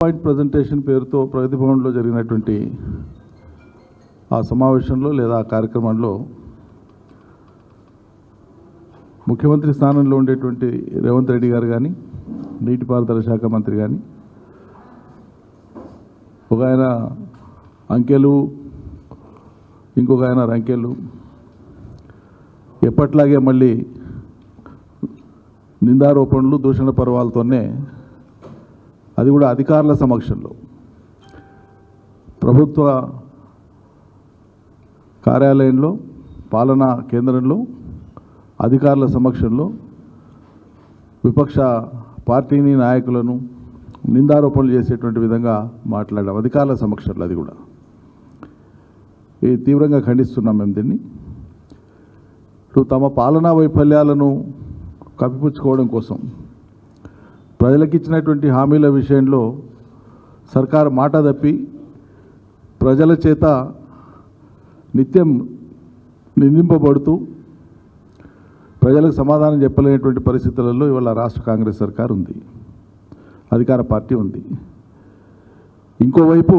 Point presentation పేరుతో ప్రగతి భవన్లో జరిగినటువంటి ఆ సమావేశంలో లేదా ఆ కార్యక్రమంలో ముఖ్యమంత్రి స్థానంలో ఉండేటువంటి రేవంత్ రెడ్డి గారు కానీ, నీటిపారుదల శాఖ మంత్రి కానీ, ఒక ఆయన అంకెలు, ఇంకొక ఆయన రంకెలు, ఎప్పట్లాగే మళ్ళీ నిందారోపణలు, దూషణ పర్వాలతోనే, అది కూడా అధికారుల సమక్షంలో, ప్రభుత్వ కార్యాలయంలో, పాలనా కేంద్రంలో అధికారుల సమక్షంలో విపక్ష పార్టీని, నాయకులను నిందారోపణలు చేసేటువంటి విధంగా మాట్లాడాం. అధికారుల సమక్షంలో అది కూడా ఇది తీవ్రంగా ఖండిస్తున్నాం మేము దీన్ని. ఇప్పుడు తమ పాలనా వైఫల్యాలను కప్పిపుచ్చుకోవడం కోసం ప్రజలకు ఇచ్చినటువంటి హామీల విషయంలో సర్కారు మాట తప్పి ప్రజల చేత నిత్యం నిందింపబడుతూ ప్రజలకు సమాధానం చెప్పలేనటువంటి పరిస్థితులలో ఇవాళ రాష్ట్ర కాంగ్రెస్ సర్కారు ఉంది, అధికార పార్టీ ఉంది. ఇంకోవైపు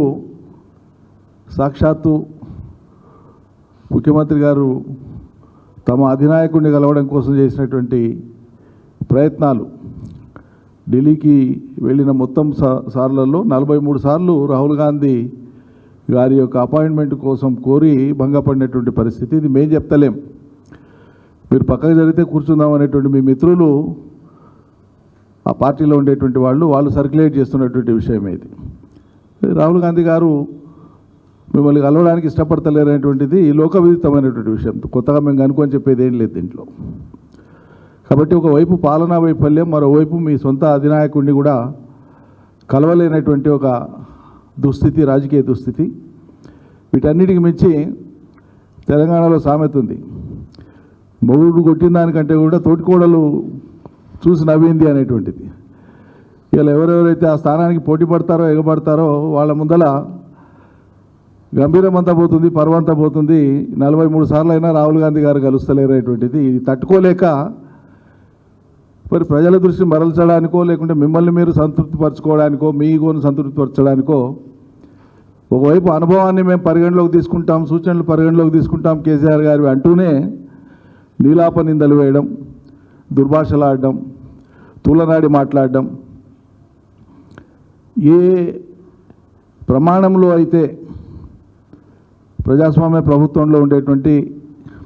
సాక్షాత్తు ముఖ్యమంత్రి గారు తమ అధినాయకుడిని కలవడం కోసం చేసినటువంటి ప్రయత్నాలు, ఢిల్లీకి వెళ్ళిన మొత్తం సార్లలో 43 సార్లు రాహుల్ గాంధీ గారి యొక్క అపాయింట్మెంట్ కోసం కోరి భంగపడినటువంటి పరిస్థితి. ఇది మేము చెప్తలేం, మీరు పక్కకు జరిగితే కూర్చుందాం అనేటువంటి మీ మిత్రులు, ఆ పార్టీలో ఉండేటువంటి వాళ్ళు సర్క్యులేట్ చేస్తున్నటువంటి విషయం ఇది. రాహుల్ గాంధీ గారు మిమ్మల్ని కలవడానికి ఇష్టపడతలేరనేటువంటిది లోకవిదితమైనటువంటి విషయం, కొత్తగా మేము కనుక్కొని చెప్పేది ఏం లేదు దీంట్లో. కాబట్టి ఒకవైపు పాలనా వైఫల్యం, మరోవైపు మీ సొంత అధినాయకుడిని కూడా కలవలేనటువంటి ఒక దుస్థితి, రాజకీయ దుస్థితి. వీటన్నిటికి మించి తెలంగాణలో సామెత ఉంది, మొగుడు కొట్టిన దానికంటే కూడా తోటికోడలు చూసి నవ్వింది అనేటువంటిది. ఇలా ఎవరెవరైతే ఆ స్థానానికి పోటీ పడతారో, ఎగబడతారో వాళ్ళ ముందల గంభీరం అంతా పోతుంది, పర్వంతా పోతుంది. 43 సార్లు అయినా రాహుల్ గాంధీ గారు కలుస్తలేరనేటువంటిది. ఇది తట్టుకోలేక మరి ప్రజల దృష్టి మరల్చడానికో, లేకుంటే మిమ్మల్ని మీరు సంతృప్తిపరచుకోవడానికో, మీ ఈగోను సంతృప్తిపరచడానికో, ఒకవైపు అనుభవాన్ని మేము పరిగణలోకి తీసుకుంటాం, సూచనలు పరిగణలోకి తీసుకుంటాం కేసీఆర్ గారు అంటూనే నీలాప నిందలు వేయడం, దుర్భాషలాడడం, తూలనాడి మాట్లాడడం, ఏ ప్రమాణంలో అయితే ప్రజాస్వామ్య ప్రభుత్వంలో ఉండేటువంటి,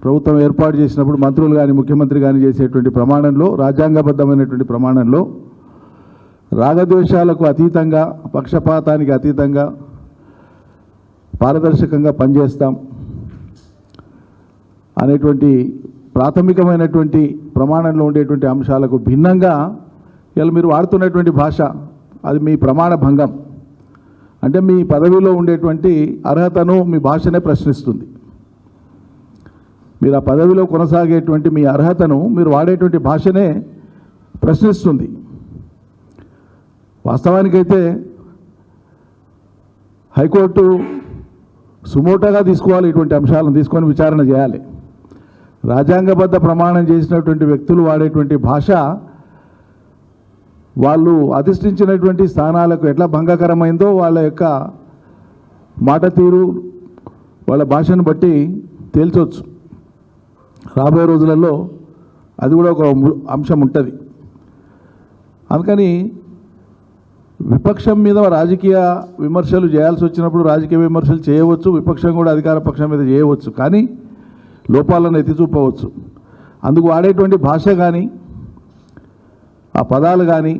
ప్రభుత్వం ఏర్పాటు చేసినప్పుడు మంత్రులు కానీ ముఖ్యమంత్రి కానీ చేసేటువంటి ప్రమాణంలో, రాజ్యాంగబద్ధమైనటువంటి ప్రమాణంలో రాగద్వేషాలకు అతీతంగా, పక్షపాతానికి అతీతంగా పారదర్శకంగా పనిచేస్తాం అనేటువంటి ప్రాథమికమైనటువంటి ప్రమాణంలో ఉండేటువంటి అంశాలకు భిన్నంగా ఇలా మీరు వాడుతున్నటువంటి భాష, అది మీ ప్రమాణ భంగం. అంటే మీ పదవిలో ఉండేటువంటి అర్హతను, మీ భాషనే ప్రశ్నిస్తుంది. మీరు ఆ పదవిలో కొనసాగేటువంటి మీ అర్హతను, మీరు వాడేటువంటి భాషనే ప్రశ్నిస్తుంది. వాస్తవానికైతే హైకోర్టు సుమోటోగా తీసుకోవాలి, ఇటువంటి అంశాలను తీసుకొని విచారణ చేయాలి. రాజ్యాంగబద్ధ ప్రమాణం చేసినటువంటి వ్యక్తులు వాడేటువంటి భాష, వాళ్ళు అధిష్ఠించినటువంటి స్థానాలకు ఎట్లా భంగకరమైందో వాళ్ళ యొక్క మాట తీరు, వాళ్ళ భాషను బట్టి తేల్చవచ్చు. రాబోయే రోజులలో అది కూడా ఒక అంశం ఉంటుంది. అందుకని విపక్షం మీద రాజకీయ విమర్శలు చేయాల్సి వచ్చినప్పుడు రాజకీయ విమర్శలు చేయవచ్చు, విపక్షం కూడా అధికార పక్షం మీద చేయవచ్చు, కానీ లోపాలను ఎత్తి చూపవచ్చు. అందుకు వాడేటువంటి భాష కానీ, ఆ పదాలు కానీ,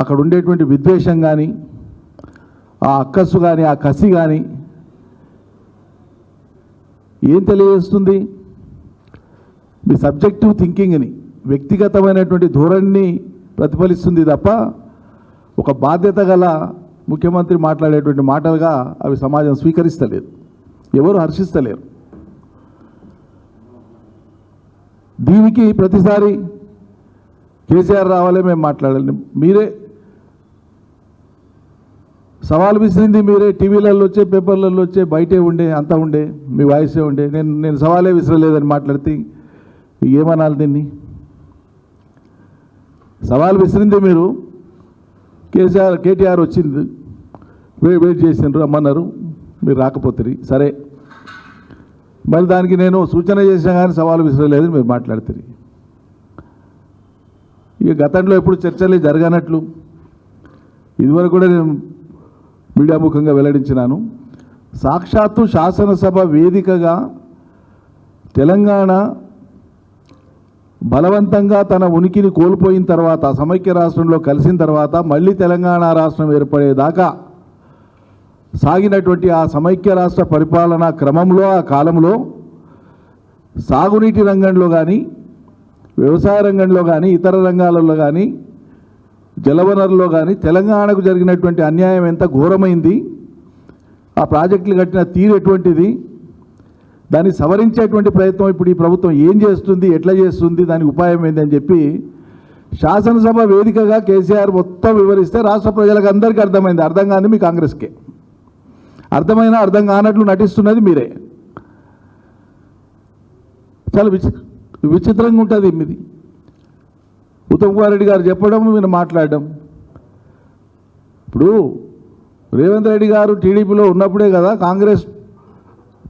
అక్కడ ఉండేటువంటి విద్వేషం కానీ, ఆ అక్కస్సు కానీ, ఆ కసి కానీ ఏం తెలియజేస్తుంది? మీ సబ్జెక్టివ్ థింకింగ్ని, వ్యక్తిగతమైనటువంటి ధోరణిని ప్రతిఫలిస్తుంది తప్ప ఒక బాధ్యత గల ముఖ్యమంత్రి మాట్లాడేటువంటి మాటలుగా అవి సమాజం స్వీకరిస్తలేదు, ఎవరు హర్షిస్తలేరు. దీనికి ప్రతిసారి కేసీఆర్ రావాలే, మేము మాట్లాడాలి. మీరే సవాల్ విసిరింది, మీరే టీవీలలో వచ్చే, పేపర్లలో వచ్చే, బయటే ఉండే, అంతా ఉండే, మీ వాయిసే ఉండే. నేను సవాలే విసిరలేదని మాట్లాడితే ఏమనాలి దీన్ని? సవాల్ విసిరింది మీరు, కేటీఆర్ వచ్చింది, వెయిట్ చేసిండ్రు, రమ్మన్నారు, మీరు రాకపోతుంది. సరే, మరి దానికి నేను సూచన చేసినా కానీ సవాలు విసరలేదు, మీరు మాట్లాడుతుంది. ఇక గతంలో ఎప్పుడు చర్చలు జరగనట్లు ఇదివరకు కూడా నేను మీడియా ముఖంగా వెల్లడించినాను. సాక్షాత్తు శాసనసభ వేదికగా తెలంగాణ బలవంతంగా తన ఉనికిని కోల్పోయిన తర్వాత, సమైక్య రాష్ట్రంలో కలిసిన తర్వాత మళ్ళీ తెలంగాణ రాష్ట్రం ఏర్పడేదాకా సాగినటువంటి ఆ సమైక్య రాష్ట్ర పరిపాలనా క్రమంలో, ఆ కాలంలో సాగునీటి రంగంలో కానీ, వ్యవసాయ రంగంలో కానీ, ఇతర రంగాలలో కానీ, జలవనరుల్లో కానీ తెలంగాణకు జరిగినటువంటి అన్యాయం ఎంత ఘోరమైంది, ఆ ప్రాజెక్టులు కట్టిన తీరు ఎటువంటిది, దాన్ని సవరించేటువంటి ప్రయత్నం ఇప్పుడు ఈ ప్రభుత్వం ఏం చేస్తుంది, ఎట్లా చేస్తుంది, దానికి ఉపాయం ఏంది అని చెప్పి శాసనసభ వేదికగా కేసీఆర్ మొత్తం వివరిస్తే రాష్ట్ర ప్రజలకు అందరికీ అర్థమైంది. అర్థం కాని మీ కాంగ్రెస్కే, అర్థమైనా అర్థం కానట్లు నటిస్తున్నది మీరే. చాలా విచిత్రంగా ఉంటుంది మీది. ఉత్తమ్ కుమార్ రెడ్డి గారు చెప్పడం, మీరు మాట్లాడడం. ఇప్పుడు రేవంత్ రెడ్డి గారు టీడీపీలో ఉన్నప్పుడే కదా కాంగ్రెస్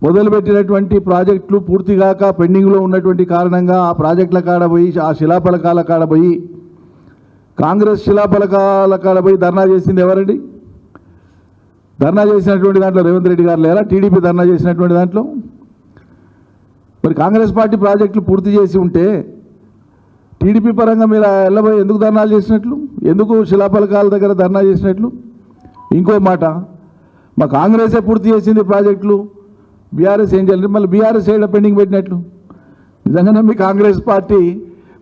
మొదలుపెట్టినటువంటి ప్రాజెక్టులు పూర్తిగాక పెండింగ్లో ఉన్నటువంటి కారణంగా ఆ ప్రాజెక్టుల కాడపోయి, ఆ శిలాఫలకాల కాడపోయి, కాంగ్రెస్ శిలాఫలకాల కాడపోయి ధర్నా చేసింది ఎవరండి? ధర్నా చేసినటువంటి దాంట్లో రేవంత్ రెడ్డి గారు లేరా? టీడీపీ ధర్నా చేసినటువంటి దాంట్లో మరి కాంగ్రెస్ పార్టీ ప్రాజెక్టులు పూర్తి చేసి ఉంటే టీడీపీ పరంగా మీరు వెళ్ళబోయి ఎందుకు ధర్నాలు చేసినట్లు, ఎందుకు శిలాఫలకాల దగ్గర ధర్నా చేసినట్లు? ఇంకో మాట, మా కాంగ్రెసే పూర్తి చేసింది ప్రాజెక్టులు, బీఆర్ఎస్ ఏం చేయాలి, మళ్ళీ బీఆర్ఎస్ ఏడ పెండింగ్ పెట్టినట్లు? నిజంగానే మీ కాంగ్రెస్ పార్టీ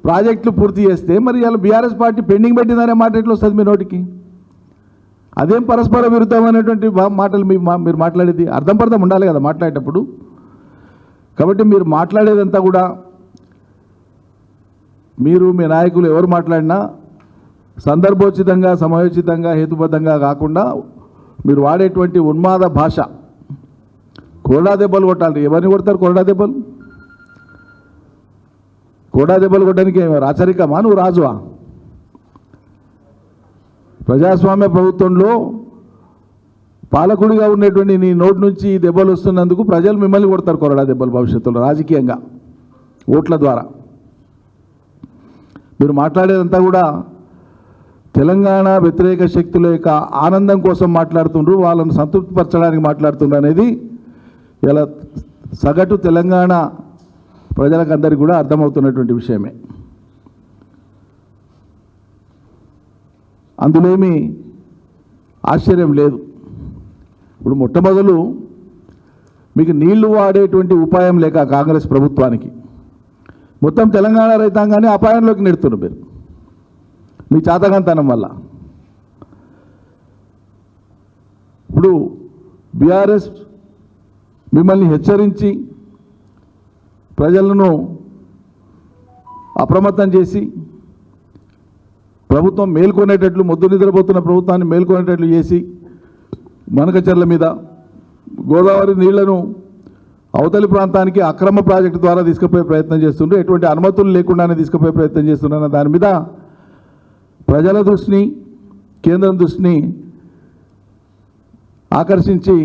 ప్రాజెక్టులు పూర్తి చేస్తే మరి ఇలా బీఆర్ఎస్ పార్టీ పెండింగ్ పెట్టిందనే మాట ఎట్లా వస్తుంది మీ నోటికి? అదేం పరస్పర విరుద్ధమైనటువంటి మాటలు మీరు మాట్లాడేది? అర్థం ఉండాలి కదా మాట్లాడేటప్పుడు. కాబట్టి మీరు మాట్లాడేదంతా కూడా, మీరు మీ నాయకులు ఎవరు మాట్లాడినా సందర్భోచితంగా, సమయోచితంగా, హేతుబద్ధంగా కాకుండా మీరు వాడేటువంటి ఉన్మాద భాష, కొరడా దెబ్బలు కొట్టాలి. ఎవరిని కొడతారు కొరడా దెబ్బలు? కొరడా దెబ్బలు కొట్టడానికి రాచరికమా? నువ్వు రాజువా? ప్రజాస్వామ్య ప్రభుత్వంలో పాలకుడిగా ఉన్నటువంటి నీ నోటి నుంచి ఈ దెబ్బలు వస్తున్నందుకు ప్రజలు మిమ్మల్ని కొడతారు కొరడా దెబ్బలు భవిష్యత్తులో, రాజకీయంగా ఓట్ల ద్వారా. మీరు మాట్లాడేదంతా కూడా తెలంగాణ వ్యతిరేక శక్తుల యొక్క ఆనందం కోసం మాట్లాడుతుండ్రు, వాళ్ళని సంతృప్తిపరచడానికి మాట్లాడుతుండ్రు అనేది ఇలా సగటు తెలంగాణ ప్రజలకు అందరికీ కూడా అర్థమవుతున్నటువంటి విషయమే. అందులో ఏమీ ఆశ్చర్యం లేదు. ఇప్పుడు మొట్టమొదలు మీకు నీళ్లు వాడేటువంటి ఉపాయం లేక కాంగ్రెస్ ప్రభుత్వానికి మొత్తం తెలంగాణ రైతాంగాన్ని అపాయంలోకి నెడుతున్నారు మీరు మీ చాతకంతనం వల్ల. ఇప్పుడు బీఆర్ఎస్ మిమ్మల్ని హెచ్చరించి ప్రజలను అప్రమత్తం చేసి ప్రభుత్వం మేల్కొనేటట్లు, మొద్దు నిద్రపోతున్న ప్రభుత్వాన్ని మేల్కొనేటట్లు చేసి మనకచర్ల మీద గోదావరి నీళ్లను అవతలి ప్రాంతానికి అక్రమ ప్రాజెక్టు ద్వారా తీసుకుపోయే ప్రయత్నం చేస్తుండ్రు, ఎటువంటి అనుమతులు లేకుండానే తీసుకుపోయే ప్రయత్నం చేస్తున్నారు. దాని మీద ప్రజల దృష్టిని, కేంద్రం దృష్టిని ఆకర్షించి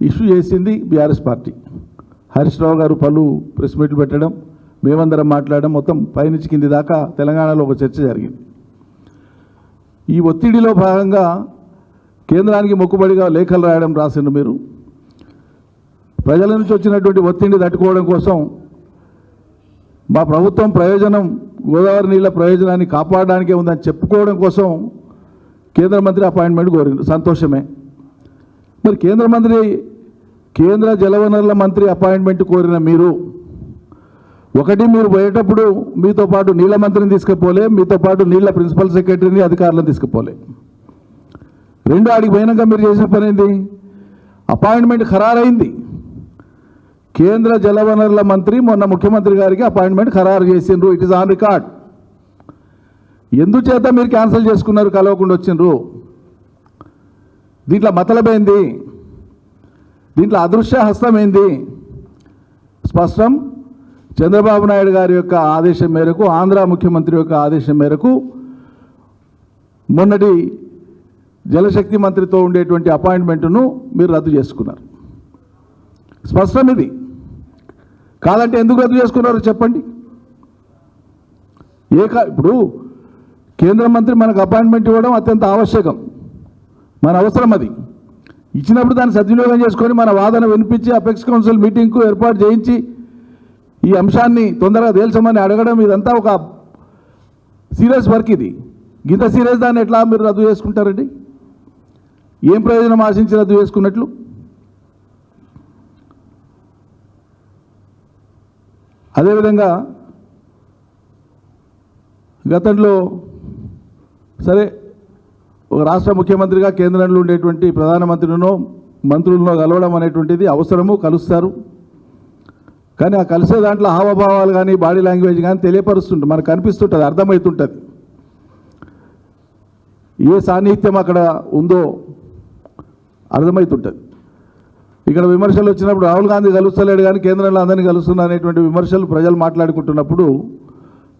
ఇష్యూ చేసింది బీఆర్ఎస్ పార్టీ. హరీష్ రావు గారు పలు ప్రెస్ మీట్లు పెట్టడం, మేమందరం మాట్లాడడం, మొత్తం పైనుంచి కింది దాకా తెలంగాణలో ఒక చర్చ జరిగింది. ఈ ఒత్తిడిలో భాగంగా కేంద్రానికి మొక్కుబడిగా లేఖలు రాయడం రాసిండు మీరు. ప్రజల నుంచి వచ్చినటువంటి ఒత్తిడిని తట్టుకోవడం కోసం మా ప్రభుత్వం ప్రయోజనం గోదావరి నీళ్ళ ప్రయోజనాన్ని కాపాడడానికే ఉందని చెప్పుకోవడం కోసం కేంద్ర మంత్రి అపాయింట్మెంట్ కోరింది. సంతోషమే. మరి కేంద్ర జలవనరుల మంత్రి అపాయింట్మెంట్ కోరిన మీరు, ఒకటి మీరు పోయేటప్పుడు మీతో పాటు నీళ్ళ మంత్రిని తీసుకుపోలే, మీతో పాటు నీళ్ళ ప్రిన్సిపల్ సెక్రటరీని, అధికారులను తీసుకుపోలే. రెండు, ఆడికి పోయినాక మీరు చేసిన పని ఏంది? అపాయింట్మెంట్ ఖరారైంది. కేంద్ర జలవనరుల మంత్రి మొన్న ముఖ్యమంత్రి గారికి అపాయింట్మెంట్ ఖరారు చేసిండ్రు. It is on record. ఎందుచేత మీరు క్యాన్సిల్ చేసుకున్నారు, కలవకుండా వచ్చిండ్రు? దీంట్లో మతలబైంది, దీంట్లో అదృశ్య హస్తం ఏంది? స్పష్టం. చంద్రబాబు నాయుడు గారి యొక్క ఆదేశం మేరకు, ఆంధ్ర ముఖ్యమంత్రి యొక్క ఆదేశం మేరకు మొన్నటి జలశక్తి మంత్రితో ఉండేటువంటి అపాయింట్మెంటును మీరు రద్దు చేసుకున్నారు. స్పష్టం ఇది. కాదంటే ఎందుకు రద్దు చేసుకున్నారో చెప్పండి. ఇప్పుడు కేంద్ర మంత్రి మనకు అపాయింట్మెంట్ ఇవ్వడం అత్యంత ఆవశ్యకం, మన అవసరం. అది ఇచ్చినప్పుడు దాన్ని సద్వినియోగం చేసుకొని మన వాదన వినిపించి అపెక్స్ కౌన్సిల్ మీటింగ్కు ఏర్పాటు చేయించి ఈ అంశాన్ని తొందరగా తేల్చమని అడగడం ఇదంతా ఒక సీరియస్ వర్క్. ఇది ఇంత సీరియస్ దాన్ని ఎట్లా మీరు రద్దు చేసుకుంటారండి? ఏం ప్రయోజనం ఆశించి రద్దు చేసుకున్నట్లు? అదేవిధంగా గతంలో సరే ఒక రాష్ట్ర ముఖ్యమంత్రిగా కేంద్రంలో ఉండేటువంటి ప్రధానమంత్రినో మంత్రులను కలవడం అనేటువంటిది అవసరము, కలుస్తారు. కానీ ఆ కలిసే దాంట్లో హావభావాలు కానీ బాడీ లాంగ్వేజ్ కానీ తెలియపరుస్తుంటుంది, మనకు కనిపిస్తుంటుంది, అర్థమవుతుంటుంది. ఏ సాన్నిహిత్యం అక్కడ ఉందో అర్థమవుతుంటుంది. ఇక్కడ విమర్శలు వచ్చినప్పుడు రాహుల్ గాంధీ కలుస్తలేడు కానీ కేంద్రంలో అందరినీ కలుస్తున్నా అనేటువంటి విమర్శలు ప్రజలు మాట్లాడుకుంటున్నప్పుడు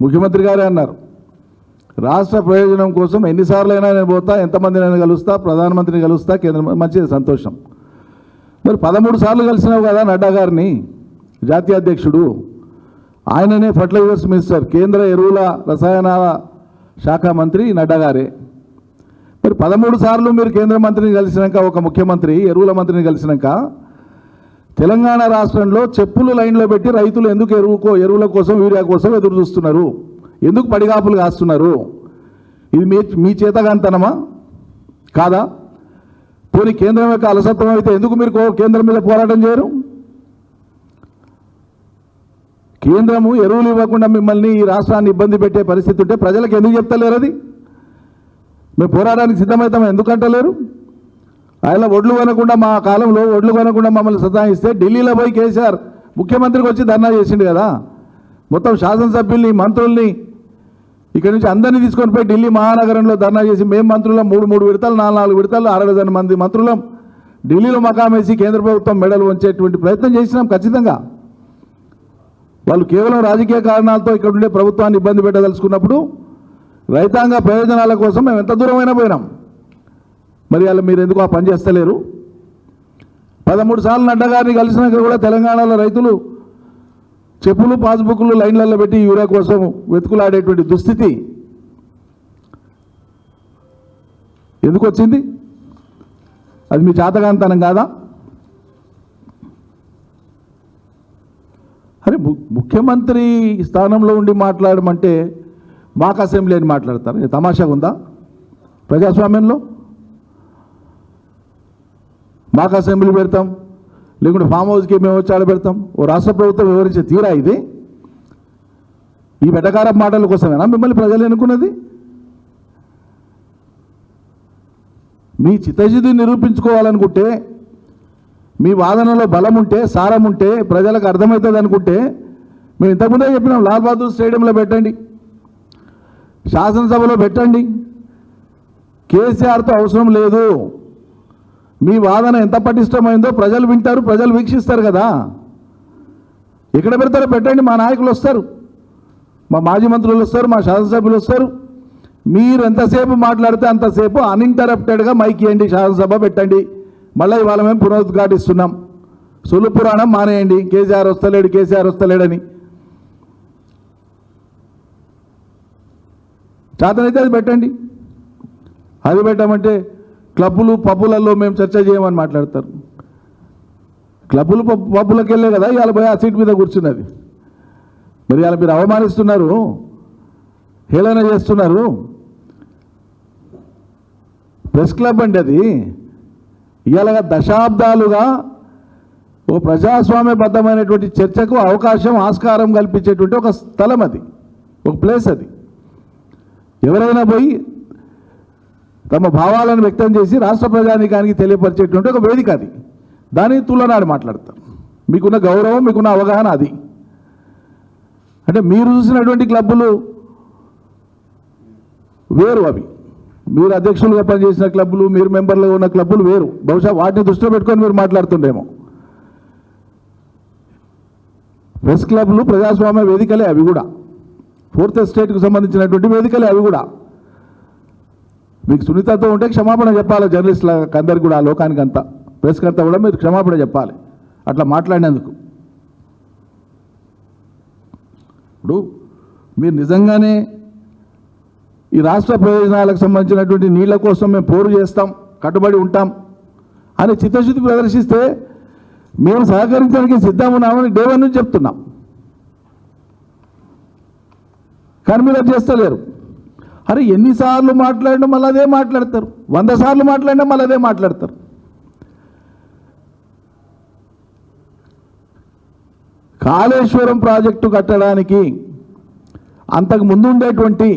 ముఖ్యమంత్రి గారే అన్నారు, రాష్ట్ర ప్రయోజనం కోసం ఎన్నిసార్లైనా నేను పోతా, ఎంతమందినైనా కలుస్తా, ప్రధానమంత్రిని కలుస్తా, కేంద్ర మంచిది, సంతోషం. మరి 13 సార్లు కలిసినావు కదా నడ్డా గారిని, జాతీయ అధ్యక్షుడు, ఆయననే ఫర్టిలైజర్స్ మినిస్టర్, కేంద్ర ఎరువుల రసాయనాల శాఖ మంత్రి నడ్డా గారే. మరి 13 సార్లు మీరు కేంద్ర మంత్రిని కలిసినాక, ఒక ముఖ్యమంత్రి ఎరువుల మంత్రిని కలిసినాక తెలంగాణ రాష్ట్రంలో చెప్పులు లైన్లో పెట్టి రైతులు ఎందుకు ఎరువుల కోసం, యూరియా కోసం ఎదురు చూస్తున్నారు? ఎందుకు పడిగాపులు కాస్తున్నారు? ఇది మీ చేతగాంతనమా కాదా? పోనీ కేంద్రం యొక్క అలసత్వం అయితే ఎందుకు మీరు కేంద్రం మీద పోరాటం చేయరు? కేంద్రము ఎరువులు ఇవ్వకుండా మిమ్మల్ని, ఈ రాష్ట్రాన్ని ఇబ్బంది పెట్టే పరిస్థితి ఉంటే ప్రజలకు ఎందుకు చెప్తలేరు? అది మేము పోరాటానికి సిద్ధమవుతాం ఎందుకంటలేరు? ఆయన ఒడ్లు కొనకుండా, మా కాలంలో ఒడ్లు కొనకుండా మమ్మల్ని సతాయిస్తే ఢిల్లీలో పోయి కేసీఆర్ ముఖ్యమంత్రికి వచ్చి ధర్నా చేసిండు కదా. మొత్తం శాసనసభ్యుల్ని, మంత్రుల్ని ఇక్కడి నుంచి అందరినీ తీసుకొని పోయి ఢిల్లీ మహానగరంలో ధర్నా చేసి, మేము మంత్రులం 3 విడతలు, 4 విడతలు, 60 మంది మంత్రులం ఢిల్లీలో మకామేసి కేంద్ర ప్రభుత్వం మెడలు వంచేటువంటి ప్రయత్నం చేసినాం. ఖచ్చితంగా వాళ్ళు కేవలం రాజకీయ కారణాలతో ఇక్కడ ఉండే ప్రభుత్వాన్ని ఇబ్బంది పెట్టదలుచుకున్నప్పుడు రైతాంగ ప్రయోజనాల కోసం మేము ఎంత దూరమైనా పోయినాం. మరి అలా మీరు ఎందుకు ఆ పని చేస్తలేరు? 13 సార్లు నడ్డా గారిని కలిసినాక కూడా తెలంగాణలో రైతులు చెప్పులు, పాస్బుక్లు లైన్లలో పెట్టి యూరియా కోసం వెతుకులాడేటువంటి దుస్థితి ఎందుకు వచ్చింది? అది మీ చేతగాంతనం కాదా? అరే ముఖ్యమంత్రి స్థానంలో ఉండి మాట్లాడమంటే మాకు అసెంబ్లీ అని మాట్లాడతారు. తమాషాగా ఉందా ప్రజాస్వామ్యంలో? మాకు అసెంబ్లీ పెడతాం, లేకుంటే ఫామ్ హౌస్కి మేము వచ్చి ఆడ పెడతాం. ఓ రాష్ట్ర ప్రభుత్వం వివరించే తీరా ఇది? ఈ వెటకార మాటల కోసమేనా మిమ్మల్ని ప్రజలు ఎన్నుకున్నది? మీ చిత్తశుద్ధి నిరూపించుకోవాలనుకుంటే, మీ వాదనలో బలం ఉంటే, సారం ఉంటే, ప్రజలకు అర్థమవుతుంది అనుకుంటే, మేము ఇంతకుముందే చెప్పినాం, లాల్ బహదూర్ స్టేడియంలో పెట్టండి, శాసనసభలో పెట్టండి. కేసీఆర్తో అవసరం లేదు. మీ వాదన ఎంత పటిష్టమైందో ప్రజలు వింటారు, ప్రజలు వీక్షిస్తారు కదా. ఎక్కడ పెడతారో పెట్టండి, మా నాయకులు వస్తారు, మా మాజీ మంత్రులు వస్తారు, మా శాసనసభ్యులు వస్తారు. మీరు ఎంతసేపు మాట్లాడితే అంతసేపు అన్ఇంటరప్టెడ్గా మైక్ ఇవ్వండి, శాసనసభ పెట్టండి. మళ్ళీ ఇవాళ మేము పునరుద్ఘాటిస్తున్నాం, సొల్లు పురాణం మానేయండి, కేసీఆర్ వస్తలేడని. చేతనైతే అది పెట్టండి. అది పెట్టమంటే క్లబ్బులు, పబ్బులలో మేము చర్చ చేయమని మాట్లాడతారు. క్లబ్బులు, పబ్బులకు వెళ్ళే కదా ఇవాళ పోయి ఆ సీట్ మీద కూర్చున్నది. మరి ఇవాళ మీరు అవమానిస్తున్నారు, హేళన చేస్తున్నారు. ప్రెస్ క్లబ్ అండి అది. ఇవాళ దశాబ్దాలుగా ఒక ప్రజాస్వామ్యబద్ధమైనటువంటి చర్చకు అవకాశం, ఆస్కారం కల్పించేటువంటి ఒక స్థలం అది, ఒక ప్లేస్ అది. ఎవరైనా పోయి తమ భావాలను వ్యక్తం చేసి రాష్ట్ర ప్రజానీకానికి తెలియపరిచేటువంటి ఒక వేదిక అది. దాన్ని తులనాడి మాట్లాడతారు. మీకున్న గౌరవం, మీకున్న అవగాహన అది. అంటే మీరు చూసినటువంటి క్లబ్బులు వేరు. అవి మీరు అధ్యక్షులుగా పనిచేసిన క్లబ్బులు, మీరు మెంబర్లుగా ఉన్న క్లబ్బులు వేరు. బహుశా వాటిని దృష్టిలో పెట్టుకొని మీరు మాట్లాడుతుండేమో. ప్రెస్ క్లబ్లు ప్రజాస్వామ్య వేదికలే అవి కూడా. 4th ఎస్టేట్కు సంబంధించినటువంటి వేదికలే అవి కూడా. మీకు సున్నితత్వం ఉంటే క్షమాపణ చెప్పాలి జర్నలిస్టులకు అందరికి కూడా, ఆ లోకానికి అంతా, ప్రెస్కి అంతా కూడా మీరు క్షమాపణ చెప్పాలి అట్లా మాట్లాడినందుకు. ఇప్పుడు మీరు నిజంగానే ఈ రాష్ట్ర ప్రయోజనాలకు సంబంధించినటువంటి నీళ్ల కోసం మేము పోరు చేస్తాం, కట్టుబడి ఉంటాం అని చిత్తశుద్ధి ప్రదర్శిస్తే మేము సహకరించడానికి సిద్ధమున్నామని డే వన్ నుంచి చెప్తున్నాం. కానీ మీరు అది చేస్తలేరు. అరే ఎన్నిసార్లు మాట్లాడినా మళ్ళీ అదే మాట్లాడతారు, 100 సార్లు మాట్లాడినా మళ్ళీ అదే మాట్లాడతారు. కాళేశ్వరం ప్రాజెక్టు కట్టడానికి అంతకు ముందు ఉండేటువంటి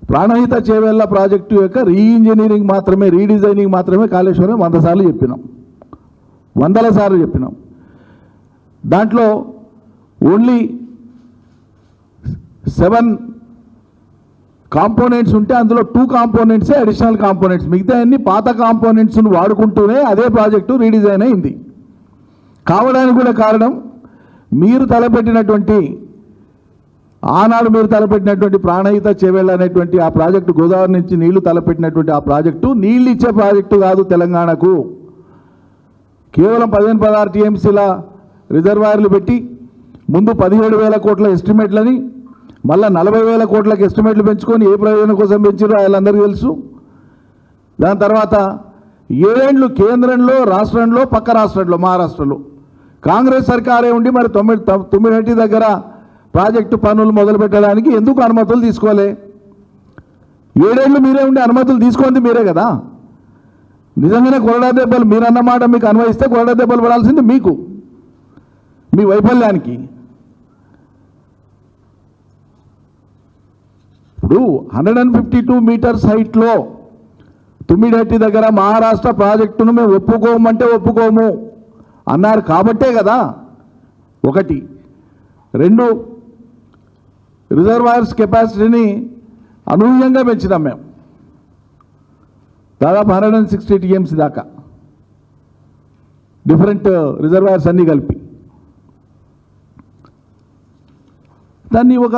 ప్రాణహిత చేవెళ్ళ ప్రాజెక్టు యొక్క రీఇంజనీరింగ్ మాత్రమే, రీడిజైనింగ్ మాత్రమే కాళేశ్వరం 100 సార్లు చెప్పినాం, 100 సార్లు చెప్పినాం. దాంట్లో ఓన్లీ 7 కాంపోనెంట్స్ ఉంటే అందులో 2 కాంపోనెంట్సే అడిషనల్ కాంపోనెంట్స్, మిగతా అన్ని పాత కాంపోనెంట్స్ను వాడుకుంటూనే అదే ప్రాజెక్టు రీడిజైన్ అయింది. కావడానికి కూడా కారణం మీరు తలపెట్టినటువంటి, ఆనాడు మీరు తలపెట్టినటువంటి ప్రాణహిత చేవెళ్ళ అనేటువంటి ఆ ప్రాజెక్టు, గోదావరి నుంచి నీళ్లు తలపెట్టినటువంటి ఆ ప్రాజెక్టు నీళ్ళు ఇచ్చే ప్రాజెక్టు కాదు. తెలంగాణకు కేవలం 15-16 టీఎంసీల రిజర్వాయర్లు పెట్టి ముందు 17,000 కోట్ల ఎస్టిమేట్లని, మళ్ళీ 40,000 కోట్లకు ఎస్టిమేట్లు పెంచుకొని ఏ ప్రయోజనం కోసం పెంచారో వాళ్ళందరికీ తెలుసు. దాని తర్వాత 7 ఏళ్ళు కేంద్రంలో, రాష్ట్రంలో, పక్క రాష్ట్రంలో మహారాష్ట్రలో కాంగ్రెస్ సర్కారే ఉండి మరి 9 దగ్గర ప్రాజెక్టు పనులు మొదలు పెట్టడానికి ఎందుకు అనుమతులు తీసుకోలే? 7 ఏళ్ళు మీరే ఉండి అనుమతులు తీసుకుంది మీరే కదా. నిజంగానే కొరడా దెబ్బలు మీరన్నమాట మీకు అన్వయిస్తే కొరడా దెబ్బలు పడాల్సింది మీకు, మీ వైఫల్యానికి. ఇప్పుడు 152 మీటర్స్ హైట్లో తుమ్మిడెట్టి దగ్గర మహారాష్ట్ర ప్రాజెక్టును మేము ఒప్పుకోమంటే ఒప్పుకోము అన్నారు కాబట్టే కదా. 1, 2 రిజర్వాయర్స్ కెపాసిటీని అనూహ్యంగా పెంచినాం మేము, దాదాపు 160 టీఎంసీ దాకా, డిఫరెంట్ రిజర్వాయర్స్ అన్నీ కలిపి. దాన్ని ఒక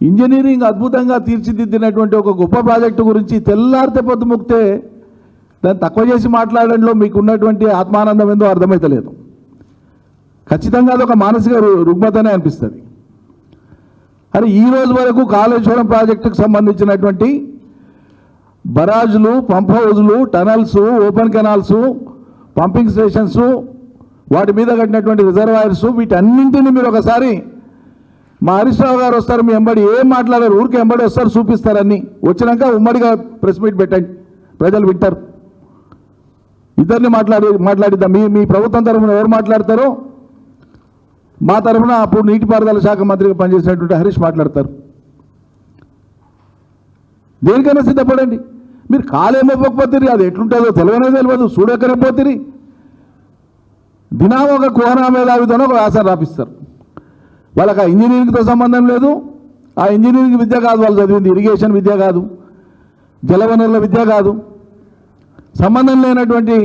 ఇంజనీరింగ్ అద్భుతంగా తీర్చిదిద్దినటువంటి ఒక గొప్ప ప్రాజెక్టు గురించి తెల్లారితే పొద్దు ముక్తే దాన్ని తక్కువ చేసి మాట్లాడడంలో మీకు ఉన్నటువంటి ఆత్మానందం ఏందో అర్థమైతలేదు. ఖచ్చితంగా అదొక మానసిక రుగ్మతనే అనిపిస్తుంది. అరే ఈ రోజు వరకు కాళేశ్వరం ప్రాజెక్టుకు సంబంధించినటువంటి బరాజులు, పంప్ హౌజులు, tunnels, open canals, pumping stations, వాటి మీద కట్టినటువంటి రిజర్వాయర్స్, వీటన్నింటినీ మీరు ఒకసారి, మా హరీష్ రావు గారు వస్తారు మీ ఎంబడి, ఏం మాట్లాడారు, ఊరికి ఎంబడి వస్తారు చూపిస్తారని, వచ్చినాక ఉమ్మడిగా ప్రెస్ మీట్ పెట్టండి, ప్రజలు వింటారు. ఇద్దరిని మాట్లాడిద్దాం. మీ ప్రభుత్వం తరఫున ఎవరు మాట్లాడతారో మా తరఫున అప్పుడు నీటిపారుదల శాఖ మంత్రిగా పనిచేసినటువంటి హరీష్ మాట్లాడతారు. దేనికైనా సిద్ధపడండి. మీరు కాలేమోపోకపోతే అది ఎట్లుంటుందో తెలియదు, చూడకనే పోతిరి. దినాం ఒక కుహనా మేధావితోనో ఒక వ్యాసం రాపిస్తారు. వాళ్ళకి ఆ ఇంజనీరింగ్తో సంబంధం లేదు, ఆ ఇంజనీరింగ్ విద్య కాదు వాళ్ళు చదివింది, ఇరిగేషన్ విద్య కాదు, జలవనరుల విద్య కాదు, సంబంధం లేనటువంటి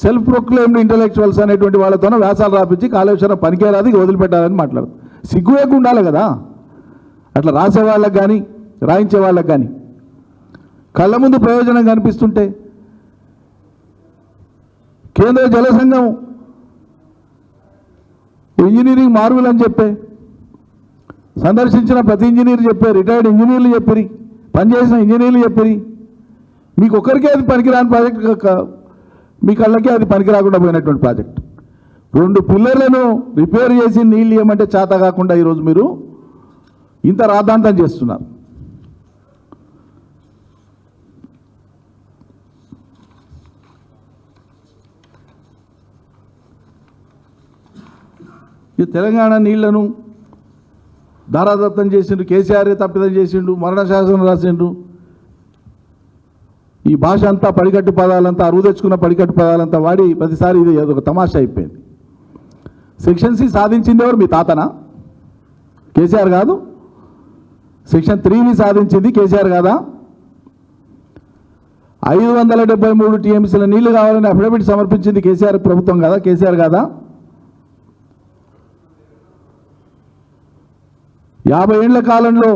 సెల్ఫ్ ప్రొక్లెయిమ్డ్ ఇంటలెక్చువల్స్ అనేటువంటి వాళ్ళతోనో వ్యాసాలు రాపించి కాళేశ్వరం పనికే రాదు, ఇక వదిలిపెట్టాలని మాట్లాడదు. సిగ్గు ఎక్కువ ఉండాలి కదా అట్లా రాసే వాళ్ళకి కానీ రాయించే వాళ్ళకి కానీ. కళ్ళ ముందు ప్రయోజనం కనిపిస్తుంటే కేంద్ర జల సంఘం ఇంజనీరింగ్ మార్పులు అని చెప్పే సందర్శించిన ప్రతి ఇంజనీర్ చెప్పే, రిటైర్డ్ ఇంజనీర్లు చెప్పిరి, పనిచేసిన ఇంజనీర్లు చెప్పిరి, మీకు ఒక్కరికే అది పనికిరాని ప్రాజెక్ట్, మీ కళ్ళకే అది పనికి రాకుండా పోయినటువంటి ప్రాజెక్ట్. 2 పిల్లర్లను రిపేర్ చేసి నీళ్ళు ఇవ్వమంటే చేత కాకుండా ఈరోజు మీరు ఇంత రాద్ధాంతం చేస్తున్నారు. ఈ తెలంగాణ నీళ్లను ధారాదత్తం చేసిండు, కేసీఆర్ తప్పిదం చేసిండు, మరణ శాసనం రాసిండు. ఈ భాష అంతా పడికట్టు పదాలంతా, అరువు తెచ్చుకున్న పడికట్టు పదాలంతా వాడి ప్రతిసారి ఇది ఒక తమాషా అయిపోయింది. సెక్షన్ సి సాధించింది ఎవరు? మీ తాతనా? కేసీఆర్ కాదు. సెక్షన్ 3ని సాధించింది కేసీఆర్ కాదా? 573 టీఎంసీల నీళ్లు కావాలని అఫిడవిట్ సమర్పించింది కేసీఆర్ ప్రభుత్వం కాదా? కేసీఆర్ కాదా? 50 ఏళ్ల కాలంలో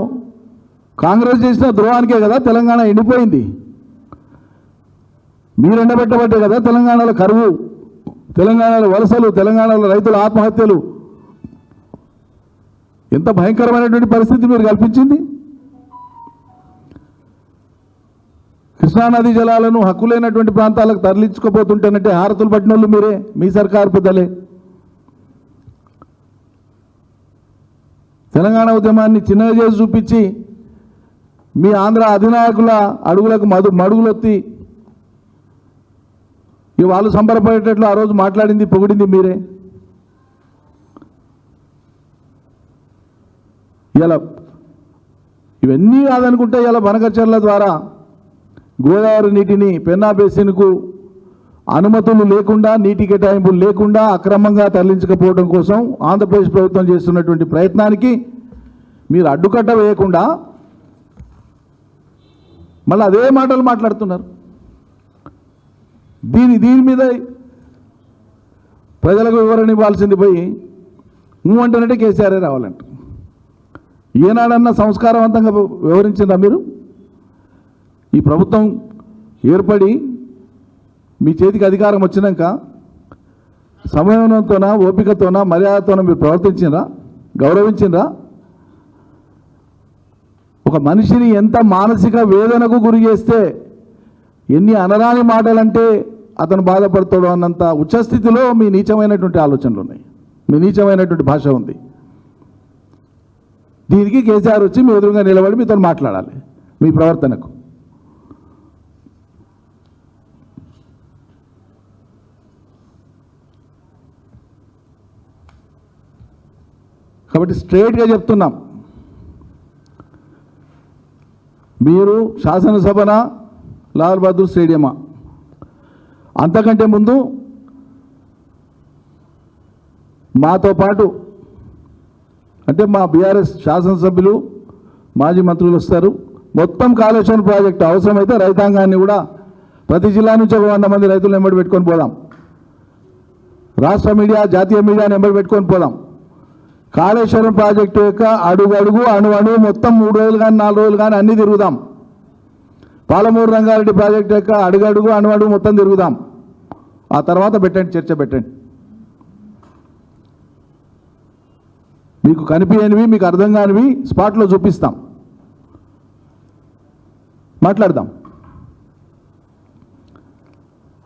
కాంగ్రెస్ చేసిన ద్రోహానికే కదా తెలంగాణ ఎండిపోయింది. మీరు ఎండబెట్టబట్టే కదా తెలంగాణలో కరువు, తెలంగాణలో వలసలు, తెలంగాణలో రైతుల ఆత్మహత్యలు, ఎంత భయంకరమైనటువంటి పరిస్థితి మీరు కల్పించింది. కృష్ణానది జలాలను హక్కులేనటువంటి ప్రాంతాలకు తరలించుకోపోతుంటేనంటే హారతులు పట్టిన వాళ్ళు మీరే, మీ సర్కారు పెద్దలే. తెలంగాణ ఉద్యమాన్ని చిన్నగా చేసి చూపించి మీ ఆంధ్ర అధినాయకుల అడుగులకు మడుగులొత్తి ఇక వాళ్ళు సంబరపడేటట్లు ఆ రోజు మాట్లాడింది, పొగిడింది మీరే. ఇలా ఇవన్నీ కాదనుకుంటే ఇలా బనకచర్ల ద్వారా గోదావరి నీటిని పెన్నా బేసిన్కు అనుమతులు లేకుండా, నీటి కేటాయింపులు లేకుండా అక్రమంగా తరలించకపోవడం కోసం ఆంధ్రప్రదేశ్ ప్రభుత్వం చేస్తున్నటువంటి ప్రయత్నానికి మీరు అడ్డుకట్ట వేయకుండా మళ్ళీ అదే మాటలు మాట్లాడుతున్నారు. దీని మీద ప్రజలకు వివరణ ఇవ్వాల్సింది పోయి అంటేనంటే కేసీఆర్ రావాలంట. ఏనాడన్నా సంస్కారవంతంగా వివరించిందా మీరు? ఈ ప్రభుత్వం ఏర్పడి మీ చేతికి అధికారం వచ్చినాక సమయంతోనా, ఓపికతోనా, మర్యాదతోనా మీరు ప్రవర్తించినరా, గౌరవించినరా? ఒక మనిషిని ఎంత మానసిక వేదనకు గురి చేస్తే ఎన్ని అనరాని మాటలంటే అతను బాధపడతాడు అన్నంత ఉచ్చస్థితిలో మీ నీచమైనటువంటి ఆలోచనలు ఉన్నాయి, మీ నీచమైనటువంటి భాష ఉంది. దీనికి కేసీఆర్ వచ్చి మీ ఎదురుగా నిలబడి మీతో మాట్లాడాలి. మీ ప్రవర్తనకు కాబట్టి స్ట్రైట్గా చెప్తున్నాం, మీరు శాసనసభన లాల్ బహదూర్ స్టేడియమా? అంతకంటే ముందు మాతో పాటు అంటే మా బీఆర్ఎస్ శాసనసభ్యులు, మాజీ మంత్రులు వస్తారు. మొత్తం కాళేశ్వరం ప్రాజెక్టు అవసరమైతే రైతాంగాన్ని కూడా ప్రతి జిల్లా నుంచి 100 మంది రైతులను ఎంబడి పెట్టుకొని పోదాం. రాష్ట్ర మీడియా, జాతీయ మీడియాని ఎంబడి పెట్టుకొని పోదాం. కాళేశ్వరం ప్రాజెక్టు యొక్క అడుగు అణు మొత్తం 3 రోజులు కానీ 4 రోజులు కానీ అన్నీ తిరుగుదాం. పాలమూరు రంగారెడ్డి ప్రాజెక్టు యొక్క అడుగు అణు మొత్తం తిరుగుదాం. ఆ తర్వాత పెట్టండి, చర్చ పెట్టండి. మీకు కనిపించనివి, మీకు అర్థం కానివి స్పాట్లో చూపిస్తాం, మాట్లాడదాం.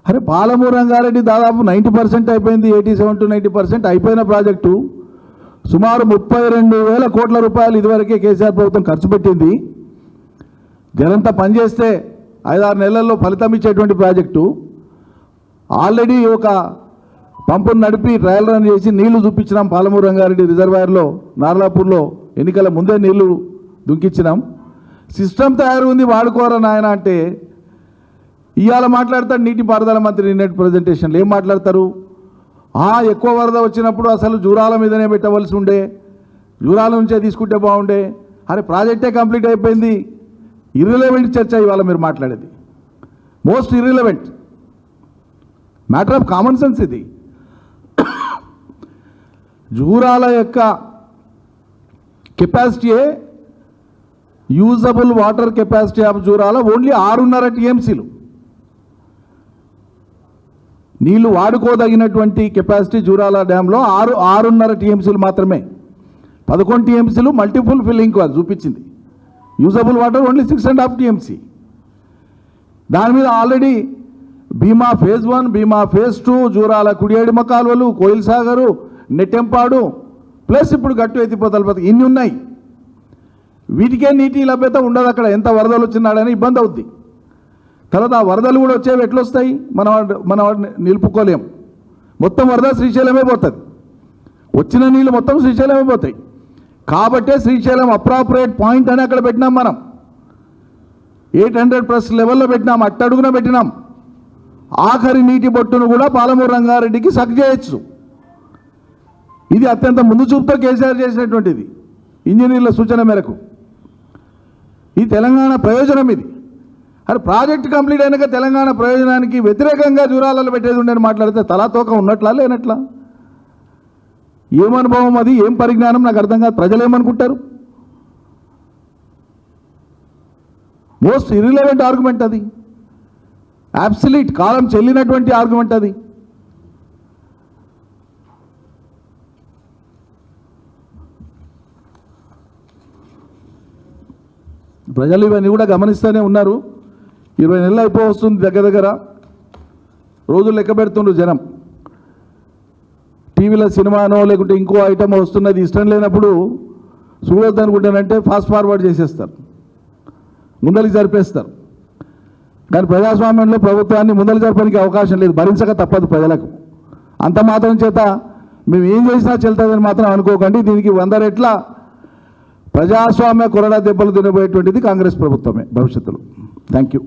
అరే పాలమూరు రంగారెడ్డి దాదాపు 90% అయిపోయింది, 87 to 90% అయిపోయిన ప్రాజెక్టు. సుమారు 32,000 కోట్ల రూపాయలు ఇదివరకే కేసీఆర్ ప్రభుత్వం ఖర్చు పెట్టింది. జనంతా పనిచేస్తే 5-6 నెలల్లో ఫలితం ఇచ్చేటువంటి ప్రాజెక్టు. ఆల్రెడీ ఒక పంపును నడిపి ట్రయల్ రన్ చేసి నీళ్లు చూపించినాం. పాలమూరు రంగారెడ్డి రిజర్వాయర్లో, నార్లాపూర్లో ఎన్నికల ముందే నీళ్లు దుంకిచ్చినాం. సిస్టమ్ తయారు ఉంది, వాడుకోరా నాయన అంటే ఇవాళ మాట్లాడతాడు నీటిపారుదల మంత్రి. నిన్నటి ప్రజెంటేషన్లు ఏం మాట్లాడతారు? ఎక్కువ వరద వచ్చినప్పుడు అసలు జూరాల మీదనే పెట్టవలసి ఉండే, జూరాల నుంచే తీసుకుంటే బాగుండే. అరే ప్రాజెక్టే కంప్లీట్ అయిపోయింది. ఇర్రిలవెంట్ చర్చ ఇవాళ మీరు మాట్లాడేది, most irrelevant matter of common sense ఇది. జూరాల యొక్క కెపాసిటీయే, usable water capacity of Jurala only 6.5 TMCలు. నీళ్లు వాడుకోదగినటువంటి కెపాసిటీ జూరాల డ్యాంలో 6.5 TMCలు మాత్రమే. 11 TMCలు మల్టిపుల్ ఫిల్లింగ్ వాళ్ళు చూపించింది. Usable water only 6.5 TMC. దాని మీద ఆల్రెడీ భీమా ఫేజ్ 1, భీమా ఫేజ్ 2, జూరాల కుడియడిమ కాలువలు, కోయిల్ సాగరు, నెట్టెంపాడు, ప్లస్ ఇప్పుడు గట్టు ఎత్తిపోతల ఇన్ని ఉన్నాయి. వీటికే నీటి లభ్యత ఉండదు. అక్కడ ఎంత వరదలు వచ్చినాడని ఇబ్బంది అవుద్ది. తర్వాత ఆ వరదలు కూడా వచ్చేవి ఎట్లా వస్తాయి? మన వాటిని నిలుపుకోలేం. మొత్తం వరద శ్రీశైలమే పోతుంది. వచ్చిన నీళ్ళు మొత్తం శ్రీశైలమే పోతాయి. కాబట్టే శ్రీశైలం అప్రాపరేట్ పాయింట్ అని అక్కడ పెట్టినాం. మనం 800+ లెవెల్లో పెట్టినాం, అట్టడుగున పెట్టినాం. ఆఖరి నీటి బొట్టును కూడా పాలమూరు రంగారెడ్డికి సక్ చేయొచ్చు. ఇది అత్యంత ముందు చూపుతో కేసీఆర్ చేసినటువంటిది, ఇంజనీర్ల సూచన మేరకు. ఈ తెలంగాణ ప్రయోజనం ఇది. అరే ప్రాజెక్ట్ కంప్లీట్ అయినాక తెలంగాణ ప్రయోజనానికి వ్యతిరేకంగా జూరాలలో పెట్టేది ఉండని మాట్లాడితే తలాతోక ఉన్నట్లా లేనట్లా? ఏమనుభవం అది? ఏం పరిజ్ఞానం? నాకు అర్థం కాదు. ప్రజలు ఏమనుకుంటారు? మోస్ట్ ఇర్రిలవెంట్ ఆర్గ్యుమెంట్ అది, అబ్సల్యూట్ కాలం చెల్లినటువంటి ఆర్గ్యుమెంట్ అది. ప్రజలు ఇవన్నీ కూడా గమనిస్తూనే ఉన్నారు. 20 నెలలు అయిపోవస్తుంది, దగ్గర దగ్గర రోజులు లెక్క పెడుతుండ్రు జనం. టీవీలో సినిమానో లేకుంటే ఇంకో ఐటమ్ వస్తున్నది ఇష్టం లేనప్పుడు చూడొద్దు అనుకుంటానంటే ఫాస్ట్ ఫార్వర్డ్ చేసేస్తారు, ముందరికి జరిపేస్తారు. కానీ ప్రజాస్వామ్యంలో ప్రభుత్వాన్ని ముందలు జరపడానికి అవకాశం లేదు, భరించక తప్పదు ప్రజలకు. అంత మాత్రం చేత మేము ఏం చేసినా చెల్తుందని మాత్రం అనుకోకండి. దీనికి 100 రెట్ల ప్రజాస్వామ్య కొరడా దెబ్బలు తినబోయేటువంటిది కాంగ్రెస్ ప్రభుత్వమే భవిష్యత్తులో. Thank you.